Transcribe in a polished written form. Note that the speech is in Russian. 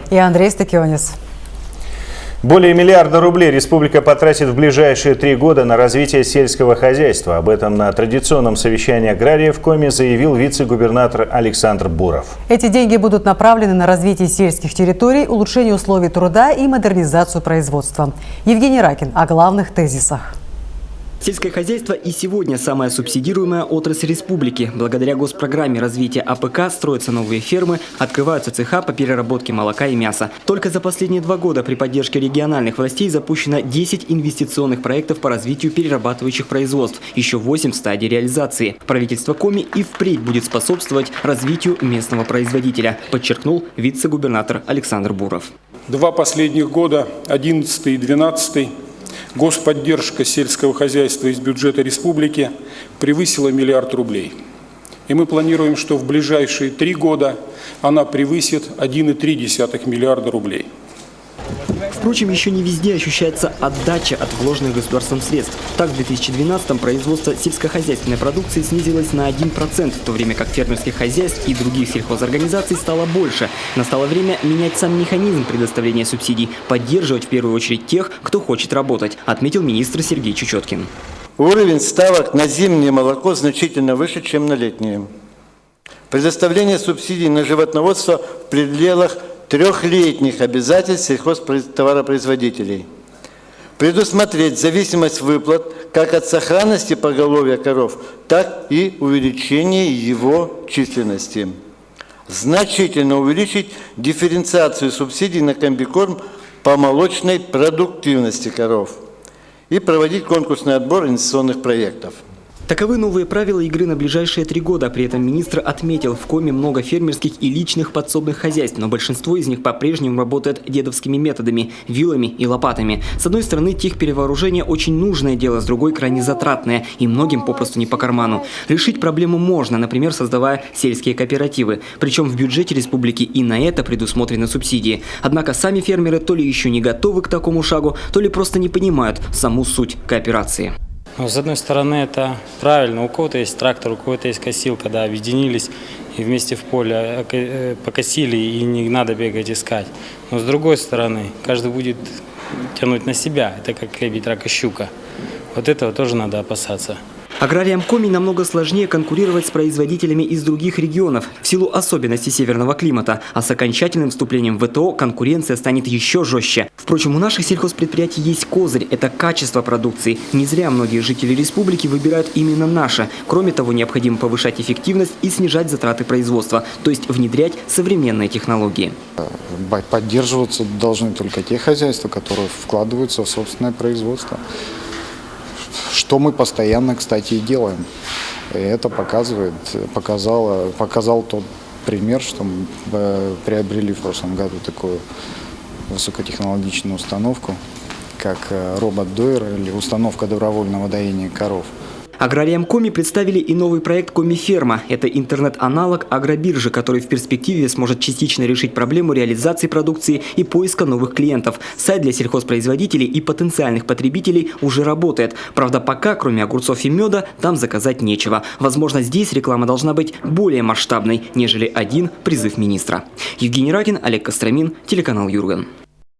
И Андрей Стакионис. Более миллиарда рублей республика потратит в ближайшие 3 года на развитие сельского хозяйства. Об этом на традиционном совещании аграриев в Коми заявил вице-губернатор Александр Буров. Эти деньги будут направлены на развитие сельских территорий, улучшение условий труда и модернизацию производства. Евгений Ракин о главных тезисах. Сельское хозяйство и сегодня самая субсидируемая отрасль республики. Благодаря госпрограмме развития АПК строятся новые фермы, открываются цеха по переработке молока и мяса. Только за последние 2 года при поддержке региональных властей запущено 10 инвестиционных проектов по развитию перерабатывающих производств, еще 8 в стадии реализации. Правительство Коми и впредь будет способствовать развитию местного производителя, подчеркнул вице-губернатор Александр Буров. 2 последних года, 2011 и 2012, господдержка сельского хозяйства из бюджета республики превысила 1 миллиард рублей. И мы планируем, что в ближайшие 3 года она превысит 1,3 миллиарда рублей. Впрочем, еще не везде ощущается отдача от вложенных государством средств. Так, в 2012-м производство сельскохозяйственной продукции снизилось на 1%, в то время как фермерских хозяйств и других сельхозорганизаций стало больше. Настало время менять сам механизм предоставления субсидий, поддерживать в первую очередь тех, кто хочет работать, отметил министр Сергей Чечеткин. Уровень ставок на зимнее молоко значительно выше, чем на летнее. Предоставление субсидий на животноводство в пределах 3-летних обязательств сельхозтоваропроизводителей. Предусмотреть зависимость выплат как от сохранности поголовья коров, так и увеличения его численности. Значительно увеличить дифференциацию субсидий на комбикорм по молочной продуктивности коров и проводить конкурсный отбор инвестиционных проектов. Таковы новые правила игры на ближайшие 3 года. При этом министр отметил, в Коми много фермерских и личных подсобных хозяйств, но большинство из них по-прежнему работает дедовскими методами – вилами и лопатами. С одной стороны, техперевооружение очень нужное дело, с другой – крайне затратное и многим попросту не по карману. Решить проблему можно, например, создавая сельские кооперативы. Причем в бюджете республики и на это предусмотрены субсидии. Однако сами фермеры то ли еще не готовы к такому шагу, то ли просто не понимают саму суть кооперации. С одной стороны, это правильно. У кого-то есть трактор, у кого-то есть косилка, да, объединились и вместе в поле покосили, и не надо бегать искать. Но с другой стороны, каждый будет тянуть на себя. Это как лебедь, рак и щука. Вот этого тоже надо опасаться. Аграриям Коми намного сложнее конкурировать с производителями из других регионов в силу особенностей северного климата, а с окончательным вступлением в ВТО конкуренция станет еще жестче. Впрочем, у наших сельхозпредприятий есть козырь – это качество продукции. Не зря многие жители республики выбирают именно наше. Кроме того, необходимо повышать эффективность и снижать затраты производства, то есть внедрять современные технологии. Поддерживаться должны только те хозяйства, которые вкладываются в собственное производство. Что мы постоянно, кстати, и делаем. И это показал тот пример, что мы приобрели в прошлом году такую высокотехнологичную установку, как робот-дойер или установка добровольного доения коров. Аграриям Коми представили и новый проект «Коми-ферма». Это интернет-аналог агробиржи, который в перспективе сможет частично решить проблему реализации продукции и поиска новых клиентов. Сайт для сельхозпроизводителей и потенциальных потребителей уже работает. Правда, пока, кроме огурцов и меда, там заказать нечего. Возможно, здесь реклама должна быть более масштабной, нежели один призыв министра. Евгений Ракин, Олег Костромин, телеканал Юрган.